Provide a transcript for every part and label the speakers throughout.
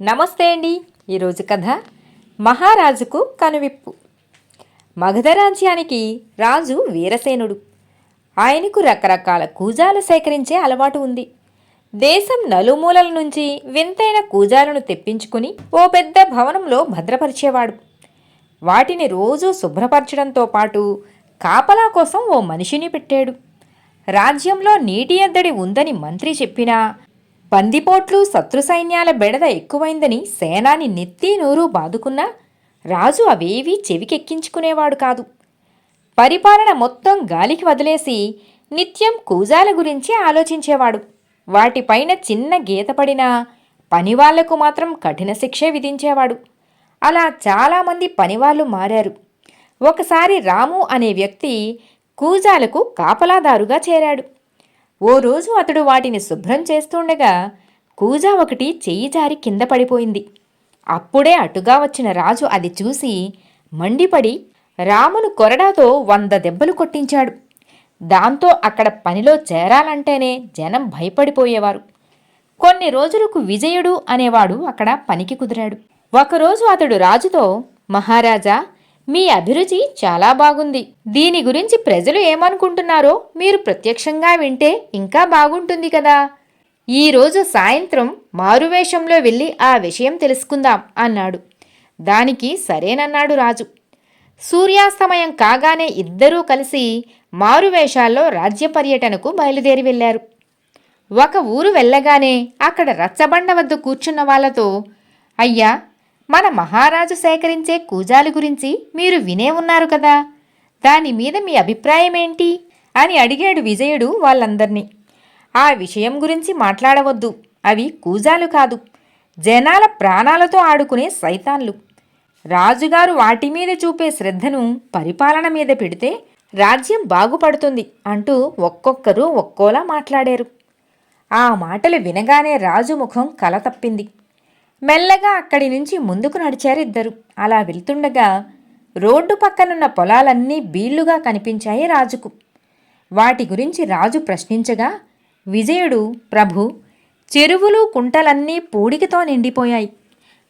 Speaker 1: నమస్తే అండి. ఈరోజు కథ మహారాజుకు కనువిప్పు. మగధ రాజ్యానికి రాజు వీరసేనుడు. ఆయనకు రకరకాల కూజాలు సేకరించే అలవాటు ఉంది. దేశం నలుమూలల నుంచి వింతైన కూజాలను తెప్పించుకుని ఓ పెద్ద భవనంలో భద్రపరిచేవాడు. వాటిని రోజూ శుభ్రపరచడంతో పాటు కాపలా కోసం ఓ మనిషిని పెట్టాడు. రాజ్యంలో నీటి ఎద్దడి ఉందని మంత్రి చెప్పినా, బందిపోట్లు శత్రు సైన్యాల బెడద ఎక్కువైందని సేనాని నెత్తి నోరు బాదుకున్నా రాజు అవేవీ చెవికెక్కించుకునేవాడు కాదు. పరిపాలన మొత్తం గాలికి వదిలేసి నిత్యం కూజాల గురించి ఆలోచించేవాడు. వాటిపైన చిన్న గీత పడినా పనివాళ్లకు మాత్రం కఠిన శిక్షే విధించేవాడు. అలా చాలామంది పనివాళ్లు మారారు. ఒకసారి రాము అనే వ్యక్తి కూజాలకు కాపలాదారుగా చేరాడు. ఓ రోజు అతడు వాటిని శుభ్రం చేస్తుండగా కూజా ఒకటి చెయ్యి జారి కింద పడిపోయింది. అప్పుడే అటుగా వచ్చిన రాజు అది చూసి మండిపడి రామును కొరడాతో 100 దెబ్బలు కొట్టించాడు. దాంతో అక్కడ పనిలో చేరాలంటేనే జనం భయపడిపోయేవారు. కొన్ని రోజులకు విజయుడు అనేవాడు అక్కడ పనికి కుదిరాడు. ఒకరోజు అతడు రాజుతో, మహారాజా, మీ అభిరుచి చాలా బాగుంది. దీని గురించి ప్రజలు ఏమనుకుంటున్నారో మీరు ప్రత్యక్షంగా వింటే ఇంకా బాగుంటుంది కదా. ఈరోజు సాయంత్రం మారువేషంలో వెళ్ళి ఆ విషయం తెలుసుకుందాం అన్నాడు. దానికి సరేనన్నాడు రాజు. సూర్యాస్తమయం కాగానే ఇద్దరూ కలిసి మారువేషాల్లో రాజ్య పర్యటనకు బయలుదేరి వెళ్లారు. ఒక ఊరు వెళ్ళగానే అక్కడ రచ్చబండ వద్ద కూర్చున్న వాళ్లతో, అయ్యా, మన మహారాజు సేకరించే కూజాల గురించి మీరు వినే ఉన్నారు కదా, దాని మీద మీ అభిప్రాయమేంటి అని అడిగాడు విజయుడు వాళ్ళందర్నీ. ఆ విషయం గురించి మాట్లాడవద్దు. అవి కూజాలు కాదు, జనాల ప్రాణాలతో ఆడుకునే సైతాన్లు. రాజుగారు వాటి మీద చూపే శ్రద్ధను పరిపాలన మీద పెడితే రాజ్యం బాగుపడుతుంది అంటూ ఒక్కొక్కరు ఒక్కోలా మాట్లాడారు. ఆ మాటలు వినగానే రాజు ముఖం కల తప్పింది. మెల్లగా అక్కడి నుంచి ముందుకు నడిచారిద్దరు. అలా వెళ్తుండగా రోడ్డు పక్కనున్న పొలాలన్నీ బీళ్లుగా కనిపించాయి రాజుకు. వాటి గురించి రాజు ప్రశ్నించగా విజయుడు, ప్రభు, చెరువులు కుంటలన్నీ పూడికతో నిండిపోయాయి.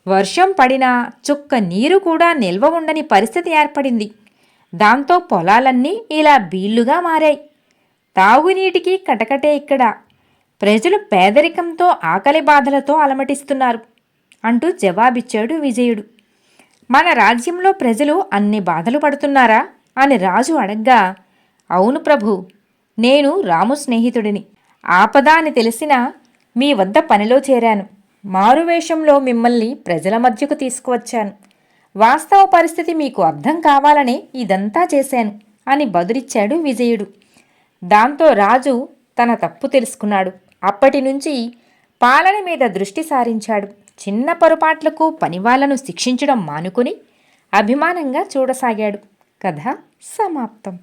Speaker 1: వర్షం పడినా చుక్క నీరు కూడా నిల్వ ఉండని పరిస్థితి ఏర్పడింది. దాంతో పొలాలన్నీ ఇలా బీళ్లుగా మారాయి. తాగునీటికి కటకటే ఇక్కడ. ప్రజలు పేదరికంతో ఆకలి బాధలతో అలమటిస్తున్నారు అంటూ జవాబిచ్చాడు విజయుడు. మన రాజ్యంలో ప్రజలు అన్ని బాధలు పడుతున్నారా అని రాజు అడగ్గా, అవును ప్రభు, నేను రాము స్నేహితుడిని. ఆపద అని తెలిసినా మీ వద్ద పనిలో చేరాను. మారువేషంలో మిమ్మల్ని ప్రజల మధ్యకు తీసుకువచ్చాను. వాస్తవ పరిస్థితి మీకు అర్థం కావాలనే ఇదంతా చేశాను అని బదులిచ్చాడు విజయుడు. దాంతో రాజు తన తప్పు తెలుసుకున్నాడు. అప్పటి నుంచి పాలన మీద దృష్టి సారించాడు. చిన్న పొరపాట్లకు పనివాళ్లను శిక్షించడం మానుకుని అభిమానంగా చూడసాగాడు. కథ సమాప్తం.